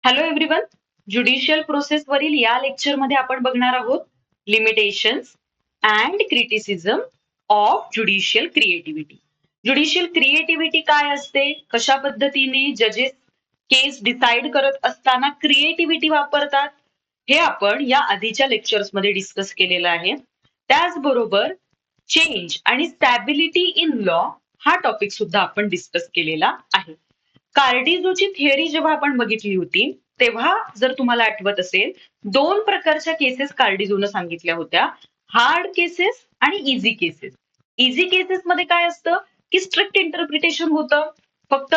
Hello everyone. Judicial process वरील या लेक्चरमध्ये आपण बघणार आहोत limitations and criticism of judicial creativity. Judicial creativity काय असते, कशा पद्धतीने जजेस केस डिसाइड करत असताना क्रिएटिव्हिटी वापरतात, हे आपण या आधीच्या लेक्चर्समध्ये डिस्कस केलेलं आहे. त्याचबरोबर चेंज आणि स्टॅबिलिटी इन लॉ हा टॉपिक सुद्धा आपण डिस्कस केलेला आहे. कार्डिझोची थिअरी जेव्हा आपण बघितली होती तेव्हा जर तुम्हाला आठवत असेल, दोन प्रकारच्या केसेस कार्डिझोनं सांगितल्या होत्या, हार्ड केसेस आणि इझी केसेस. इझी केसेस मध्ये काय असतं की स्ट्रिक्ट इंटरप्रिटेशन होतं, फक्त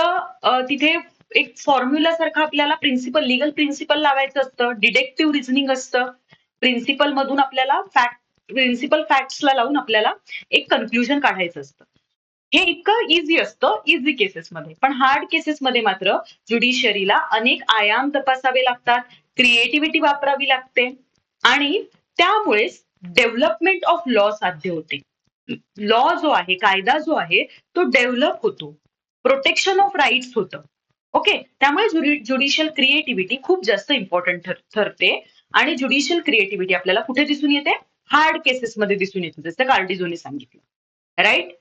तिथे एक फॉर्म्युला सारखं आपल्याला लिगल प्रिन्सिपल लावायचं असतं, डिडेक्टिव्ह रिझनिंग असतं, प्रिन्सिपल मधून आपल्याला प्रिन्सिपल फॅक्ट्सला लावून आपल्याला एक कन्क्लुजन काढायचं असतं. हे इतकं इझी असतं इझी केसेसमध्ये. पण हार्ड केसेसमध्ये मात्र ज्युडिशियरीला अनेक आयाम तपासावे लागतात, क्रिएटिव्हिटी वापरावी लागते आणि त्यामुळेच डेव्हलपमेंट ऑफ लॉ साध्य होते. लॉ जो आहे, कायदा जो आहे, तो डेव्हलप होतो, प्रोटेक्शन ऑफ राईट्स होतं. ओके, त्यामुळे ज्युडिशियल क्रिएटिव्हिटी खूप जास्त इम्पॉर्टंट ठरते. आणि ज्युडिशियल क्रिएटिव्हिटी आपल्याला कुठे दिसून येते? हार्ड केसेसमध्ये दिसून येते, जसं कार्डिझोने सांगितलं. Right.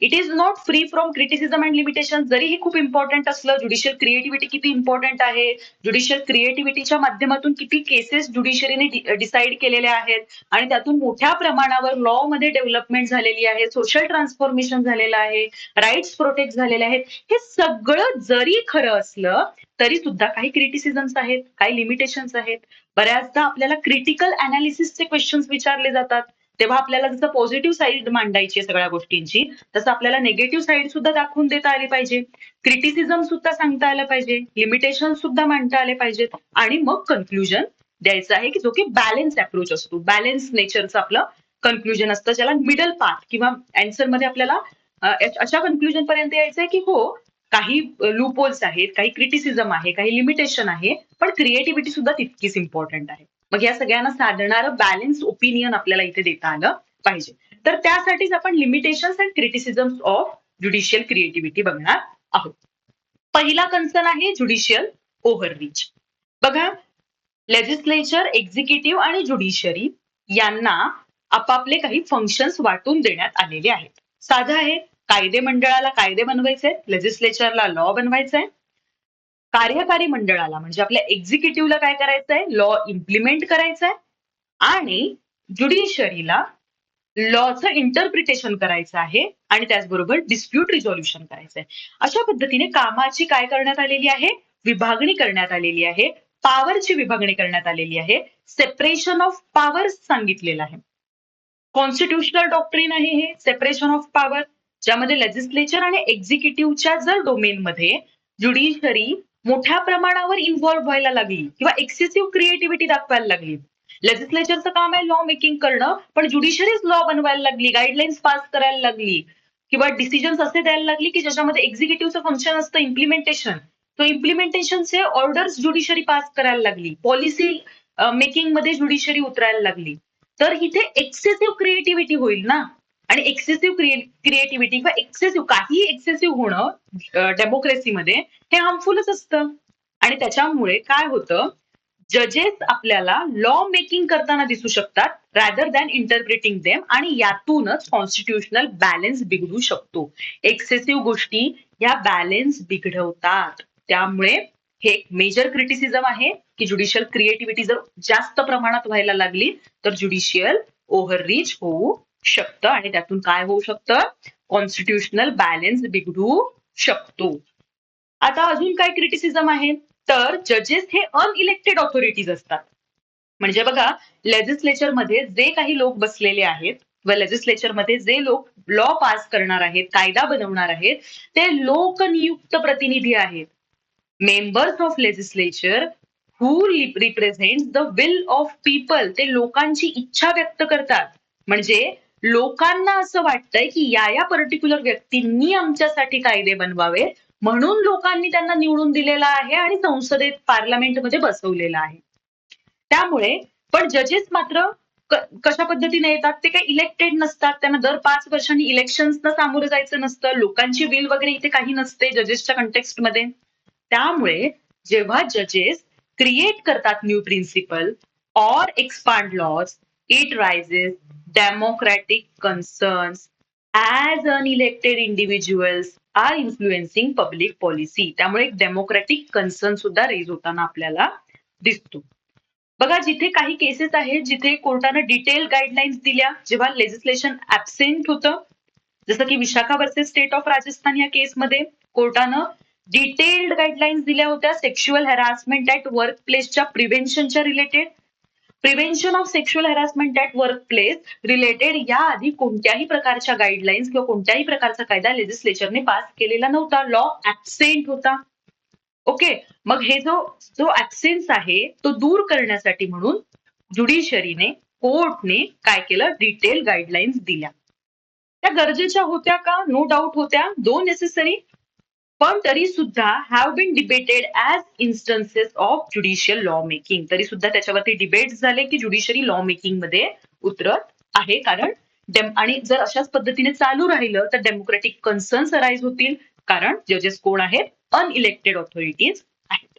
It is not free from criticism and limitation. जरी हे खूप इम्पॉर्टंट असलं, ज्युडिशियल क्रिएटिव्हिटी किती इम्पॉर्टंट आहे, ज्युडिशियल क्रिएटिव्हिटीच्या माध्यमातून किती केसेस ज्युडिशियरीने डिसाईड केलेल्या आहेत आणि त्यातून मोठ्या प्रमाणावर लॉ मध्ये डेव्हलपमेंट झालेली आहे, सोशल ट्रान्सफॉर्मेशन झालेलं आहे, राईट्स प्रोटेक्ट झालेले आहेत, हे सगळं जरी खरं असलं तरी सुद्धा काही क्रिटिसिझम्स आहेत, काही लिमिटेशन्स आहेत. बऱ्याचदा आपल्याला क्रिटिकल अनालिसिसचे क्वेश्चन्स विचारले जातात, तेव्हा आपल्याला जसं पॉझिटिव्ह साईड मांडायची आहे सगळ्या गोष्टींची, तसं आपल्याला नेगेटिव्ह साईड सुद्धा दाखवून देता आली पाहिजे, क्रिटिसिझम सुद्धा सांगता आलं पाहिजे, लिमिटेशन सुद्धा मांडता आले पाहिजेत आणि मग कन्क्लुजन द्यायचं आहे, की जो की बॅलन्स अप्रोच असतो, बॅलन्स नेचरचं आपलं कन्क्लुजन असतं, ज्याला मिडल पाथ किंवा आन्सर मध्ये आपल्याला अशा कन्क्लुजन पर्यंत यायचंय की हो, काही लूपहोल्स आहेत, काही क्रिटिसिझम आहे, काही लिमिटेशन आहे, पण क्रिएटिव्हिटी सुद्धा तितकीच इम्पॉर्टंट आहे. मग या सगळ्यांना साधणारं बॅलन्स ओपिनियन आपल्याला इथे देता आलं पाहिजे. तर त्यासाठीच आपण limitations and criticisms of judicial creativity बघणार आहोत. पहिला कन्सर्न आहे ज्युडिशियल ओव्हररीच. बघा, लेजिस्लेचर, एक्झिक्युटिव्ह आणि ज्युडिशियरी यांना आपापले काही फंक्शन्स वाटून देण्यात आलेले आहेत. साधं आहे, कायदे मंडळाला कायदे बनवायचे, लेजिस्लेचरला लॉ बनवायचंय, कार्यकारी मंडळाला म्हणजे आपल्या एक्झिक्युटिव्हला काय करायचंय, लॉ इम्प्लिमेंट करायचंय आणि ज्युडिशियरीला लॉचं इंटरप्रिटेशन करायचं आहे आणि त्याचबरोबर डिस्प्यूट रिझॉल्युशन करायचंय. अशा पद्धतीने कामाची काय करण्यात आलेली आहे, विभागणी करण्यात आलेली आहे, पॉवरची विभागणी करण्यात आलेली आहे, सेपरेशन ऑफ पॉवर्स सांगितलेलं आहे. कॉन्स्टिट्युशनल डॉक्ट्रिन आहे हे सेपरेशन ऑफ पॉवर, ज्यामध्ये लेजिस्लेचर आणि एक्झिक्युटिव्हच्या जर डोमेनमध्ये ज्युडिशरी मोठ्या प्रमाणावर इन्व्हॉल्व्ह व्हायला लागली किंवा एक्सेसिव्ह क्रिएटिव्हिटी दाखवायला लागली, लेजिस्लेचरचं काम आहे लॉ मेकिंग करणं, पण ज्युडिशरीज लॉ बनवायला लागली, गाईडलाईन्स पास करायला लागली किंवा डिसिजन्स असे द्यायला लागली की ज्याच्यामध्ये एक्झिक्युटिव्हचं फंक्शन असतं इम्प्लिमेंटेशन, तो इम्प्लिमेंटेशनचे ऑर्डर्स ज्युडिशरी पास करायला लागली, पॉलिसी मेकिंग मध्ये ज्युडिशरी उतरायला लागली, तर इथे एक्सेसिव्ह क्रिएटिव्हिटी होईल ना. आणि एक्सेसिव्ह क्रिएटिव्हिटी किंवा काही एक्सेसिव्ह होणं डेमोक्रेसीमध्ये हे हार्मफुलच असतं. आणि त्याच्यामुळे काय होतं, जजेस आपल्याला लॉ मेकिंग करताना दिसू शकतात रॅदर दॅन इंटरप्रिटिंग देम, आणि यातूनच कॉन्स्टिट्युशनल बॅलन्स बिघडू शकतो. एक्सेसिव्ह गोष्टी या बॅलन्स बिघडवतात. त्यामुळे हे एक मेजर क्रिटिसिझम आहे की ज्युडिशियल क्रिएटिव्हिटी जर जास्त प्रमाणात व्हायला लागली तर ज्युडिशियल ओव्हररीच होऊ शकतं आणि त्यातून काय होऊ शकतं, कॉन्स्टिट्युशनल बॅलन्स बिघडू शकतो. आता अजून काय क्रिटिसिझम आहे, तर जजेस हे अनइलेक्टेड ऑथॉरिटीज असतात. म्हणजे बघा, लेजिस्लेचरमध्ये जे काही लोक बसलेले आहेत व लेजिस्लेचरमध्ये जे लोक लॉ पास करणार आहेत, कायदा बनवणार आहेत, ते लोकनियुक्त प्रतिनिधी आहेत. Members of legislature who represent the will of people, ते लोकांची इच्छा व्यक्त करतात. म्हणजे लोकांना असं वाटतंय की या पर्टिक्युलर व्यक्तींनी आमच्यासाठी कायदे बनवावे, म्हणून लोकांनी त्यांना निवडून दिलेला आहे आणि संसदेत पार्लमेंटमध्ये बसवलेलं आहे. त्यामुळे पण जजेस मात्र कशा पद्धतीने येतात, ते काही इलेक्टेड नसतात, त्यांना दर 5 वर्षांनी इलेक्शन्सना सामोरं जायचं नसतं, लोकांची विल वगैरे इथे काही नसते जजेसच्या कंटेक्स्टमध्ये. त्यामुळे जेव्हा जजेस क्रिएट करतात न्यू प्रिन्सिपल और expand laws, it raises democratic concerns as unelected individuals are influencing public policy. त्यामुळे एक डेमोक्रॅटिक कन्सर्न सुद्धा रेज होताना आपल्याला दिसतो. बघा, जिथे काही केसेस आहेत जिथे कोर्टानं डिटेल गाईडलाईन्स दिल्या जेव्हा लेजिस्लेशन ऍबसेंट होतं, जसं की Vishakha versus state of Rajasthan या केसमध्ये कोर्टानं डिटेल्ड गाईडलाईन्स दिल्या होत्या सेक्शुअल हॅरासमेंट ऍट वर्क प्लेसच्या प्रिव्हेन्शनच्या related. Prevention of sexual harassment at work place related याआधी कोणत्याही प्रकारच्या गाईडलाईन्स किंवा कोणत्याही प्रकारचा कायदा लेजिस्लेचरने पास केलेला नव्हता. लॉ ऍबसेंट होता. ओके, मग हे जो ऍबसेन्स आहे तो दूर करण्यासाठी म्हणून ज्युडिशरीने, कोर्टने काय केलं, डिटेल गाईडलाईन्स दिल्या. त्या गरजेच्या होत्या का? नो डाऊट होत्या, दो नेसेसरी, पण तरी सुद्धा have been debated as instances of judicial law making. तरी सुद्धा त्याच्यावरती डिबेट झाले की ज्युडिशरी लॉ मेकिंग मध्ये उतरत आहे, कारण आणि जर अशाच पद्धतीने चालू राहिलं तर डेमोक्रॅटिक कन्सर्न्स अराईज होतील, कारण जजेस कोण आहेत? अनइलेक्टेड ऑथॉरिटीज आहेत.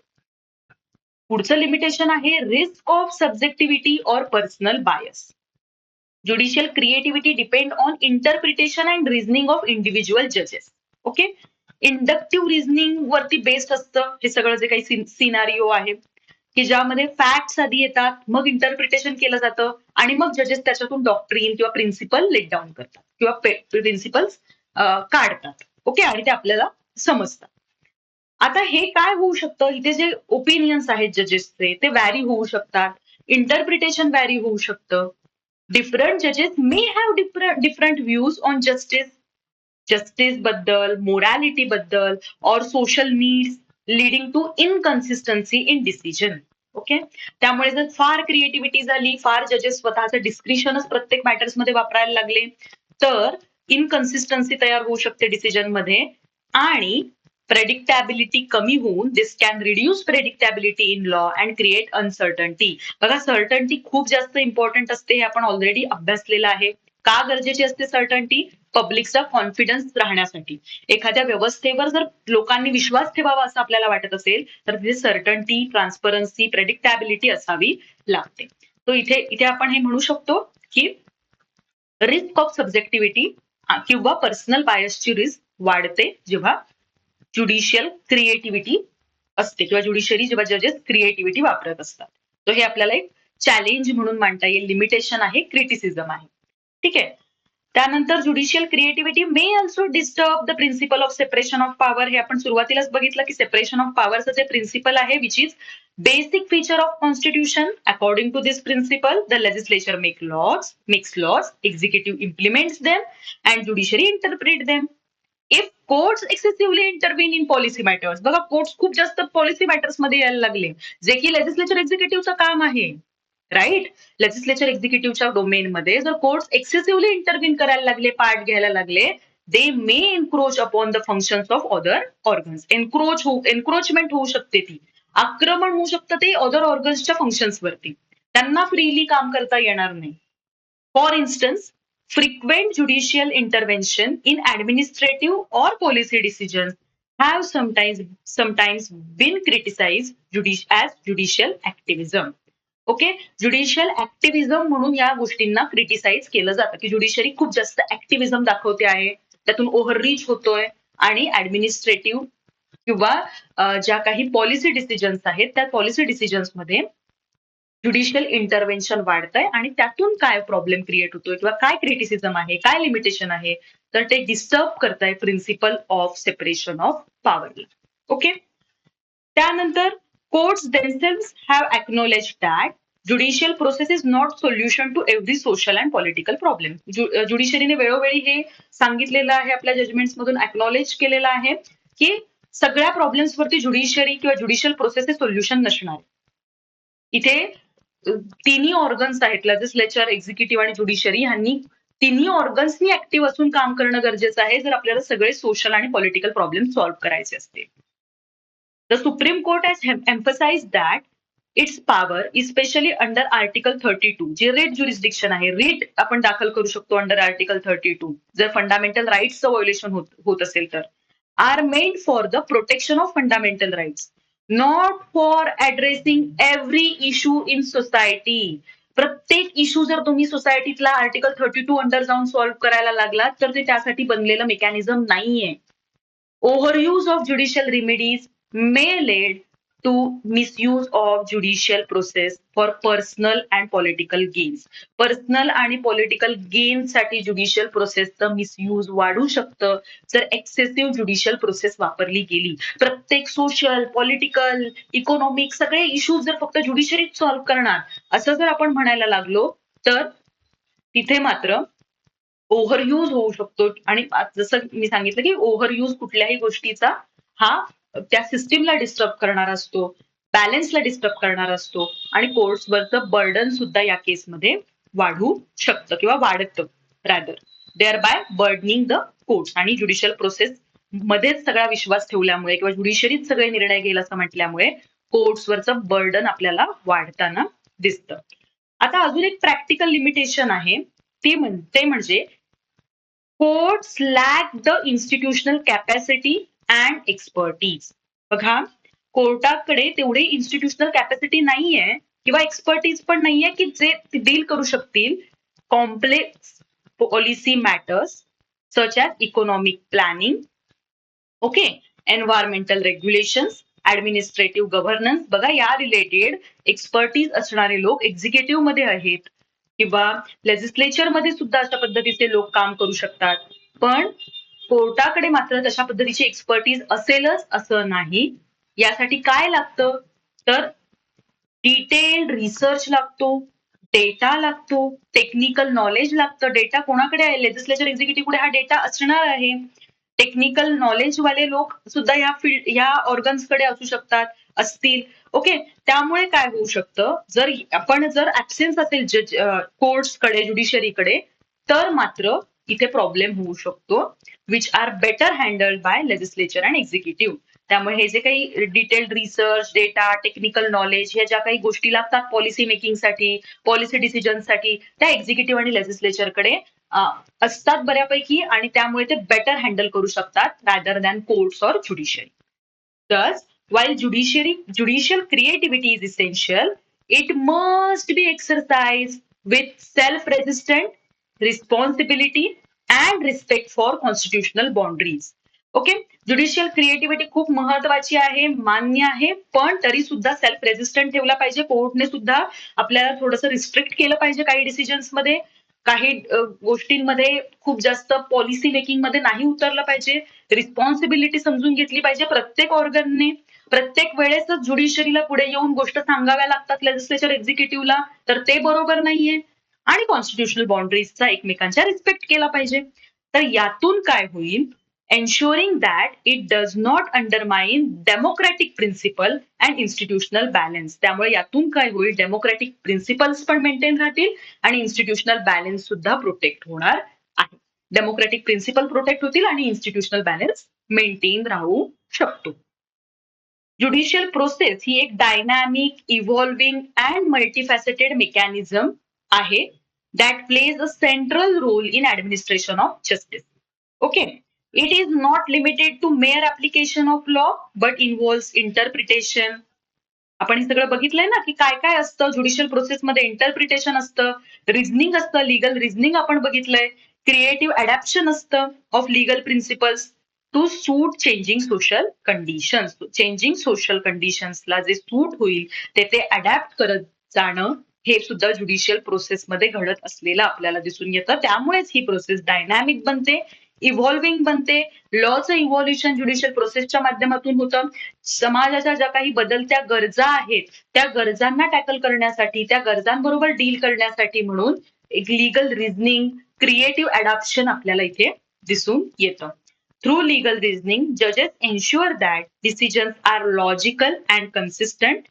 पुढचं लिमिटेशन आहे रिस्क ऑफ सब्जेक्टिव्हिटी और personal bias. Judicial creativity depend on interpretation and reasoning of individual जजेस. ओके, इंडक्टिव्ह रिझनिंग वरती बेस्ड असतं हे सगळं जे काही सिनारिओ आहे की ज्यामध्ये फॅक्ट्स आधी येतात, मग इंटरप्रिटेशन केलं जातं आणि मग जजेस त्याच्यातून डॉक्ट्रीन किंवा प्रिन्सिपल लेट डाऊन करतात किंवा प्रिन्सिपल्स काढतात. ओके, आणि ते आपल्याला समजतात. आता हे काय होऊ शकतं, इथे जे ओपिनियन्स आहेत जजेसचे ते व्हॅरी होऊ शकतात, इंटरप्रिटेशन व्हॅरी होऊ शकतं. डिफरंट जजेस may have different views on justice बद्दल, मोरॅलिटी बद्दल और social needs leading to inconsistency in decision. Okay, त्यामुळे जर फार क्रिएटिव्हिटी झाली, फार जजेस स्वतःचं डिस्क्रिशनच प्रत्येक मॅटर्स मध्ये वापरायला लागले तर इनकन्सिस्टन्सी तयार होऊ शकते डिसिजन मध्ये आणि प्रेडिक्टॅबिलिटी कमी होऊन this can reduce predictability in law and create uncertainty. बघा, सर्टन्टी खूप जास्त इम्पॉर्टंट असते, हे आपण ऑलरेडी अभ्यासलेलं आहे. का गरजेची असते सर्टन्टी? पब्लिकचा कॉन्फिडन्स राहण्यासाठी. एखाद्या व्यवस्थेवर जर लोकांनी विश्वास ठेवावा असं आपल्याला वाटत असेल तर तिथे सर्टन्टी, ट्रान्सपरन्सी, प्रेडिक्टॅबिलिटी असावी लागते. तो इथे आपण हे म्हणू शकतो की रिस्क ऑफ सब्जेक्टिव्हिटी किंवा पर्सनल बायसची रिस्क वाढते जेव्हा ज्युडिशियल क्रिएटिव्हिटी असते किंवा ज्युडिशरी जेव्हा जजेस क्रिएटिव्हिटी वापरत असतात. तर हे आपल्याला एक चॅलेंज म्हणून मांडता येईल, लिमिटेशन आहे, क्रिटिसिझम आहे. ठीक आहे. त्यानंतर judicial creativity may also disturb the principle of separation of power. हे आपण सुरुवातीलाच बघितलं की सेपरेशन ऑफ पॉवरचं जे प्रिन्सिपल आहे which is basic feature of constitution. According to this principle the legislature makes laws, executive implements them and judiciary interpret them. If courts excessively intervene in policy matters, बघा courts खूप जास्त policy matters मध्ये यायला लागले, जे की legislature एक्झिक्युटिव्हचं काम आहे. राईट, लेजिस्लेचर एक्झिक्युटिव्हच्या डोमेन मध्ये जर कोर्ट्स एक्सेसिव्हली इंटरव्हीन करायला लागले, पार्ट घ्यायला लागले, they may encroach upon the functions of other organs. Encroachment होऊ शकते, ती आक्रमण होऊ शकतं ते अदर ऑर्गन्सच्या फंक्शन्स वरती. त्यांना फ्रीली काम करता येणार नाही. For instance, frequent judicial intervention in administrative or policy decisions have sometimes been criticized as judicial activism. Okay, judicial activism म्हणून या गोष्टींना क्रिटिसाइज केलं जातं की ज्युडिशरी खूप जास्त ऍक्टिव्हिजम दाखवते आहे, त्यातून ओव्हररीच होतोय आणि ऍडमिनिस्ट्रेटिव्ह किंवा ज्या काही पॉलिसी डिसिजन्स आहेत त्या पॉलिसी डिसिजन्स मध्ये ज्युडिशियल इंटरव्हेन्शन वाढतंय आणि त्यातून काय प्रॉब्लेम क्रिएट होतोय किंवा काय क्रिटिसिझम आहे, काय लिमिटेशन आहे, तर ते डिस्टर्ब करताय प्रिन्सिपल ऑफ सेपरेशन ऑफ पॉवरला. ओके, त्यानंतर courts themselves have acknowledged that judicial process is not solution to every social and political problem. ज्युडिशरीने वेळोवेळी हे सांगितलेलं आहे, आपल्या जजमेंट्स मधून अॅक्नॉलेज केलेलं आहे की सगळ्या प्रॉब्लेम्स वरती ज्युडिशरी किंवा ज्युडिशियल प्रोसेस हे सोल्युशन नसणार. इथे तिन्ही ऑर्गन्स आहेत, लेजिस्लेचर, एक्झिक्युटिव्ह आणि ज्युडिशरी, ह्यांनी तिन्ही ऑर्गन्सनी ऍक्टिव्ह असून काम करणं गरजेचं आहे जर आपल्याला सगळे सोशल आणि पॉलिटिकल प्रॉब्लेम सॉल्व्ह करायचे असतील. The Supreme Court has emphasized that its power, especially under Article 32, जे रेट ज्युरिस्डिक्शन आहे, रेट आपण दाखल करू शकतो अंडर आर्टिकल 32 जर फंडामेंटल राईट्सचं व्हायोलेशन होत असेल तर, are made for the protection of fundamental rights. Not for addressing every issue in society. प्रत्येक इश्यू जर तुम्ही सोसायटीतला आर्टिकल 32 अंडर जाऊन सॉल्व्ह करायला लागलात तर ते त्यासाठी बनलेलं मेकॅनिझम नाहीये. Overuse of judicial remedies may lead to misuse of judicial process for personal and political gains. Personal आणि पॉलिटिकल गेन साठी ज्युडिशियल प्रोसेसचं मिसयूज वाढू शकतं जर एक्सेसिव्ह ज्युडिशियल प्रोसेस वापरली गेली. प्रत्येक सोशल, पॉलिटिकल, इकॉनॉमिक सगळे इश्यूज जर फक्त ज्युडिशरीच सॉल्व्ह करणार असं जर आपण म्हणायला लागलो तर तिथे मात्र ओव्हरयूज होऊ शकतो. आणि जसं मी सांगितलं की ओव्हरयूज कुठल्याही गोष्टीचा हा त्या सिस्टीमला डिस्टर्ब करणार असतो, बॅलन्सला डिस्टर्ब करणार असतो आणि कोर्ट्सवरचं बर्डन सुद्धा या केसमध्ये वाढू शकतं किंवा वाढतं rather, there by burdening the courts. आणि ज्युडिशियल प्रोसेस मध्येच सगळा विश्वास ठेवल्यामुळे किंवा ज्युडिशरीत सगळे निर्णय घेईल असं म्हटल्यामुळे कोर्ट्सवरचं बर्डन आपल्याला वाढताना दिसतं. आता अजून एक प्रॅक्टिकल लिमिटेशन आहे ते म्हणजे courts lack the institutional capacity and expertise. बघा, कोर्टाकडे तेवढी इन्स्टिट्यूशनल कॅपॅसिटी नाहीये किंवा एक्सपर्टीज पण नाहीये की जे डील करू शकतील complex policy matters such as economic planning, okay, environmental regulations, administrative governance. बघा, या रिलेटेड एक्सपर्टीज असणारे लोक एक्झिक्युटिव्ह मध्ये आहेत किंवा लेजिस्लेचर मध्ये सुद्धा अशा पद्धतीचे लोक काम करू शकतात. पण कोर्टाकडे मात्र तशा पद्धतीची एक्सपर्टीज असेलच असं नाही. यासाठी काय लागतं तर डिटेल्ड रिसर्च लागतो, डेटा लागतो, टेक्निकल नॉलेज लागतं. डेटा कोणाकडे आहे? लेजिस्लेचर एक्झिक्युटिव्हकडे हा डेटा असणार आहे. टेक्निकल नॉलेज वाले लोक सुद्धा या ऑर्गन्सकडे असू शकतात, असतील. ओके, त्यामुळे काय होऊ शकतं, जर ऍब्सेन्स असेल जज कोर्ट्सकडे, ज्युडिशरीकडे, तर मात्र इथे प्रॉब्लेम होऊ शकतो, which are better handled by legislature and executive. त्यामुळे हे जे काही detailed research, data, technical knowledge ह्या ज्या काही गोष्टी लागतात पॉलिसी मेकिंगसाठी, पॉलिसी डिसिजनसाठी, त्या एक्झिक्युटिव्ह आणि लेजिस्लेचरकडे असतात बऱ्यापैकी आणि त्यामुळे ते बेटर हँडल करू शकतात rather than courts or judiciary. Thus, while judicial creativity is essential, it must be exercised with self-resistant responsibility and respect for constitutional boundaries. Okay, judicial creativity खूप महत्वाची आहे, मान्य आहे, पण तरी सुद्धा सेल्फ रेजिस्टंट ठेवला पाहिजे. कोर्टने सुद्धा आपल्याला थोडंसं रिस्ट्रिक्ट केलं पाहिजे काही डिसिजन्स मध्ये, काही गोष्टींमध्ये खूप जास्त पॉलिसी मेकिंग मध्ये नाही उतरलं पाहिजे. रिस्पॉन्सिबिलिटी समजून घेतली पाहिजे प्रत्येक ऑर्गनने. प्रत्येक वेळेसच ज्युडिशरीला पुढे येऊन गोष्ट सांगाव्या लागतात लेजिस्लेचर एक्झिक्युटिव्हला, तर ते बरोबर नाहीये. आणि कॉन्स्टिट्युशनल बाउंड्रीजचा एकमेकांच्या रिस्पेक्ट केला पाहिजे. तर यातून काय होईल, ensuring that it does not undermine democratic principle and institutional balance. त्यामुळे यातून काय होईल, डेमोक्रॅटिक प्रिन्सिपल्स पण मेंटेन राहतील आणि इन्स्टिट्यूशनल बॅलन्स सुद्धा प्रोटेक्ट होणार आहे. डेमोक्रॅटिक प्रिन्सिपल प्रोटेक्ट होतील आणि इन्स्टिट्यूशनल बॅलन्स मेंटेन राहू शकतो. ज्युडिशियल प्रोसेस ही एक dynamic, evolving and multifaceted mechanism आहे that plays a central role in administration of justice. Okay, it is not limited to mere application of law but involves interpretation. आपण हे सगळं बघितलंय ना की काय काय असतं ज्युडिशियल प्रोसेसमध्ये. इंटरप्रिटेशन असतं, रिझनिंग असतं, लिगल रिझनिंग आपण बघितलंय, क्रिएटिव्ह अडॅप्शन असतं of legal principles to suit changing social conditions. Changing social कंडिशन्सला जे सूट होईल ते अडॅप्ट करत जाणं हे सुद्धा ज्युडिशियल प्रोसेसमध्ये घडत असलेलं आपल्याला दिसून येतं. त्यामुळेच ही प्रोसेस डायनॅमिक बनते, इव्हॉल्विंग बनते. लॉचं इव्हॉल्युशन ज्युडिशियल प्रोसेसच्या माध्यमातून होतं. समाजाच्या ज्या काही बदलत्या गरजा आहेत त्या गरजांना टॅकल करण्यासाठी, त्या गरजांबरोबर डील करण्यासाठी म्हणून एक लिगल रिझनिंग, क्रिएटिव्ह अडॅप्शन आपल्याला इथे दिसून येतं. थ्रू लिगल रिझनिंग जजेस ensure that decisions are logical and consistent.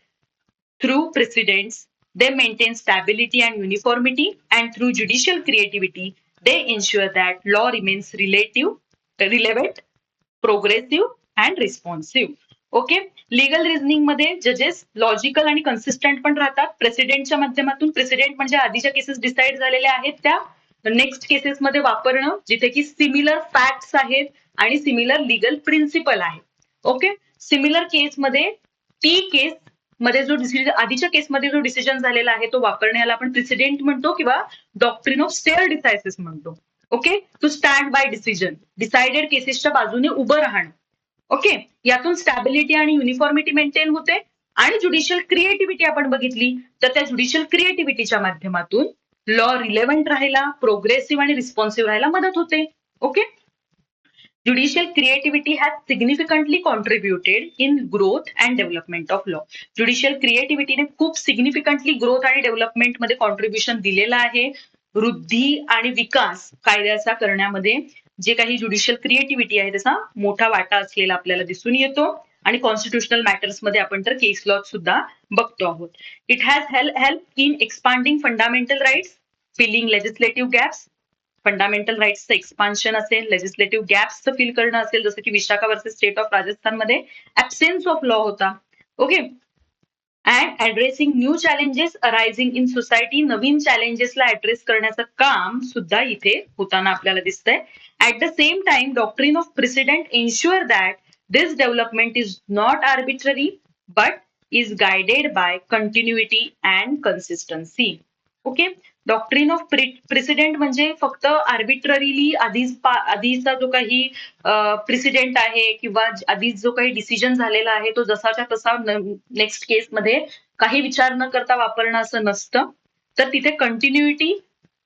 Through precedents they maintain stability and uniformity, and through judicial creativity they ensure that law remains relevant, progressive and responsive. Okay, legal reasoning मध्ये जजेस logical आणि consistent पण राहतात. प्रेसिडेंटच्या माध्यमातून, president म्हणजे आधीच्या cases decide झालेल्या आहेत त्या नेक्स्ट केसेसमध्ये वापरणं, जिथे की सिमिलर फॅक्ट्स आहेत आणि सिमिलर लिगल प्रिन्सिपल आहे. ओके, सिमिलर केसमध्ये ती केस मध्ये जो डिसिजन, आधीच्या केसमध्ये जो डिसिजन झालेला आहे तो वापरण्याला आपण प्रेसिडेंट म्हणतो किंवा डॉक्ट्रिन ऑफ स्टेअर डिसायसिस म्हणतो. Okay, to stand by decision, decided केसेसच्या बाजूने उभं राहणं. ओके, यातून स्टॅबिलिटी आणि युनिफॉर्मिटी मेंटेन होते. आणि ज्युडिशियल क्रिएटिव्हिटी आपण बघितली तर त्या ज्युडिशियल क्रिएटिव्हिटीच्या माध्यमातून लॉ रिलेव्हंट राहायला, प्रोग्रेसिव्ह आणि रिस्पॉन्सिव्ह राहायला मदत होते. Okay, Judicial creativity has significantly contributed in growth and development of law. Judicial creativity ने खूप significantly growth आणि development मध्ये contribution दिलेलं आहे. वृद्धी आणि विकास कायद्याचा करण्यामध्ये जे काही ज्युडिशियल क्रिएटिव्हिटी आहे त्याचा मोठा वाटा असलेला आपल्याला दिसून येतो. आणि कॉन्स्टिट्युशनल मॅटर्स मध्ये आपण तर केस लॉ सुद्धा बघतो आहोत. It has help in expanding fundamental rights, filling legislative gaps, fundamental राईट्सचं एक्सपान्शन असेल, लेजिस्लेटिव्ह गॅप्सचं फिल करणं असेल, जसं की विशाखा वर्सेस स्टेट ऑफ राजस्थानमध्ये ऍब्सेन्स ऑफ लॉ होता. Okay, and addressing new challenges arising in society, नवीन चॅलेंजेसला ऍड्रेस करण्याचं काम सुद्धा इथे होताना आपल्याला दिसतंय. At the same time doctrine of precedent ensure that this development is not arbitrary but is guided bye कंटिन्युइटी and consistency. Okay, doctrine of precedent म्हणजे फक्त आर्बिट्ररीली आधीचा जो काही प्रेसिडेंट आहे किंवा आधीच जो काही डिसिजन झालेला आहे तो जसाच्या तसा नेक्स्ट केसमध्ये काही विचार न करता वापरणं असं नसतं. तर तिथे कंटिन्युइटी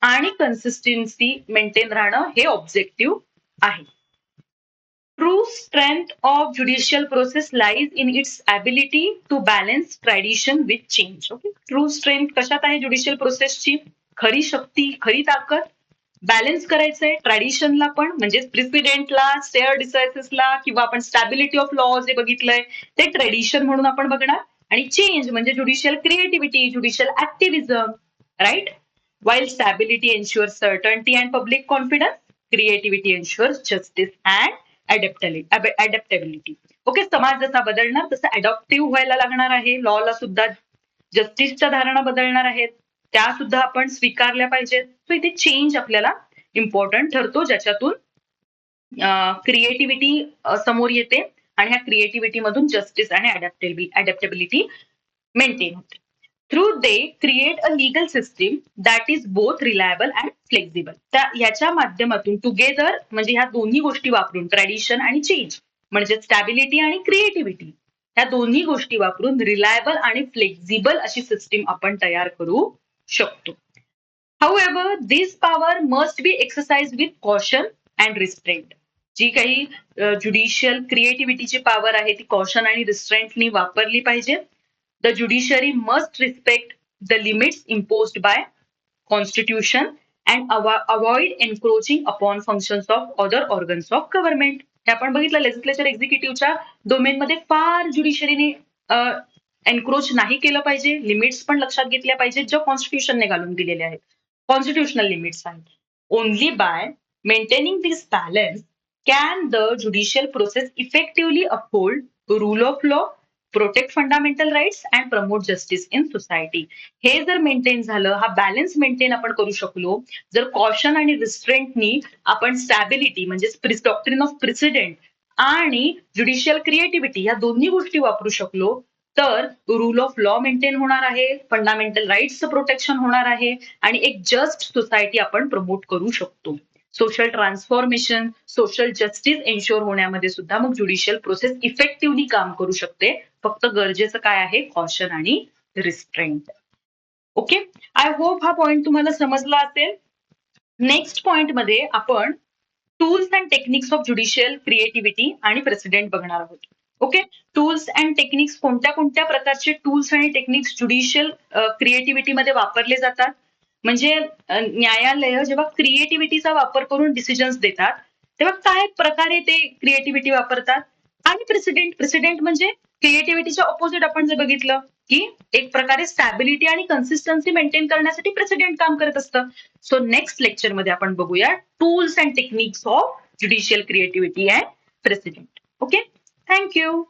आणि कन्सिस्टन्सी मेंटेन राहणं हे ऑब्जेक्टिव्ह आहे. True strength of judicial process lies in its ability to balance tradition with change. Okay? True strength कशात आहे ज्युडिशियल प्रोसेसची? खरी शक्ती, खरी ताकद बॅलन्स करायचंय ट्रॅडिशनला पण, म्हणजे प्रेसिडेंटला, स्टेअर डिसायसिसला किंवा आपण स्टॅबिलिटी ऑफ लॉ जे बघितलंय ते ट्रेडिशन म्हणून आपण बघणार. आणि चेंज म्हणजे judicial creativity, judicial activism, right? While stability ensures certainty and public confidence, creativity ensures justice and adaptability. Okay, समाज जसा बदलणार तसं अडॉप्टिव्ह व्हायला लागणार आहे. लॉला सुद्धा जस्टिसच्या धारणा बदलणार आहेत, त्या सुद्धा आपण स्वीकारल्या पाहिजेत. सो इथे चेंज आपल्याला इम्पॉर्टंट ठरतो, ज्याच्यातून क्रिएटिव्हिटी समोर येते आणि ह्या क्रिएटिव्हिटी मधून जस्टिस आणि अडॅप्टेबिलिटी मेंटेन होते. Through they create a legal system that is both reliable and flexible. याच्या माध्यमातून टुगेदर म्हणजे ह्या दोन्ही गोष्टी वापरून, ट्रॅडिशन आणि चेंज म्हणजे स्टॅबिलिटी आणि क्रिएटिव्हिटी, ह्या दोन्ही गोष्टी वापरून रिलायबल आणि फ्लेक्झिबल अशी सिस्टीम आपण तयार करू शकतो. However, this power must be exercised with caution and restraint. जी काही ज्युडिशियल क्रिएटिव्हिटीची पॉवर आहे ती कॉशन आणि रिस्ट्रेंटनी वापरली पाहिजे. The judiciary must respect the limits imposed by constitution and avoid encroaching upon functions of other organs of government. हे आपण बघितलं legislature एक्झिक्युटिव्हच्या domain मध्ये फार ज्युडिशरीने एनक्रोच नाही केलं पाहिजे. लिमिट्स पण लक्षात घेतल्या पाहिजेत ज्या कॉन्स्टिट्यूशनने घालून दिलेल्या आहेत, कॉन्स्टिट्यूशनल लिमिट्स आहेत. Only by maintaining this balance can the judicial process effectively uphold rule of law, protect fundamental rights and promote justice in society. हे जर मेंटेन झालं, हा बॅलन्स मेंटेन आपण करू शकलो, जर कॉशन आणि रिस्ट्रेंटनी आपण स्टॅबिलिटी म्हणजे डॉक्ट्रिन ऑफ प्रेसिडेंट आणि ज्युडिशियल क्रिएटिव्हिटी या दोन्ही गोष्टी वापरू शकलो, तर रूल ऑफ लॉ मेंटेन होणार आहे, फंडामेंटल राईट्सचं प्रोटेक्शन होणार आहे आणि एक जस्ट सोसायटी आपण प्रमोट करू शकतो. Social transformation, social justice ensure होण्यामध्ये सुद्धा मग ज्युडिशियल प्रोसेस इफेक्टिव्हली काम करू शकते. फक्त गरजेचं काय आहे? कॉशन आणि रिस्ट्रेंट. ओके, आय होप हा पॉइंट तुम्हाला समजला असेल. नेक्स्ट पॉइंट मध्ये आपण tools and techniques of judicial creativity आणि प्रेसिडेंट बघणार आहोत. ओके, टूल्स अँड टेक्निक्स, कोणत्या कोणत्या प्रकारचे टूल्स आणि टेक्निक्स ज्युडिशियल क्रिएटिव्हिटी मध्ये वापरले जातात. म्हणजे न्यायालय जेव्हा क्रिएटिव्हिटीचा वापर करून डिसिजन्स देतात तेव्हा काय प्रकारे ते क्रिएटिव्हिटी वापरतात. आणि प्रेसिडेंट म्हणजे क्रिएटिव्हिटीच्या ऑपोजिट आपण जे बघितलं की एक प्रकारे स्टॅबिलिटी आणि कन्सिस्टन्सी मेंटेन करण्यासाठी प्रेसिडेंट काम करत असतं. सो नेक्स्ट लेक्चर मध्ये आपण बघूया tools and techniques of judicial creativity and president. Okay, thank you.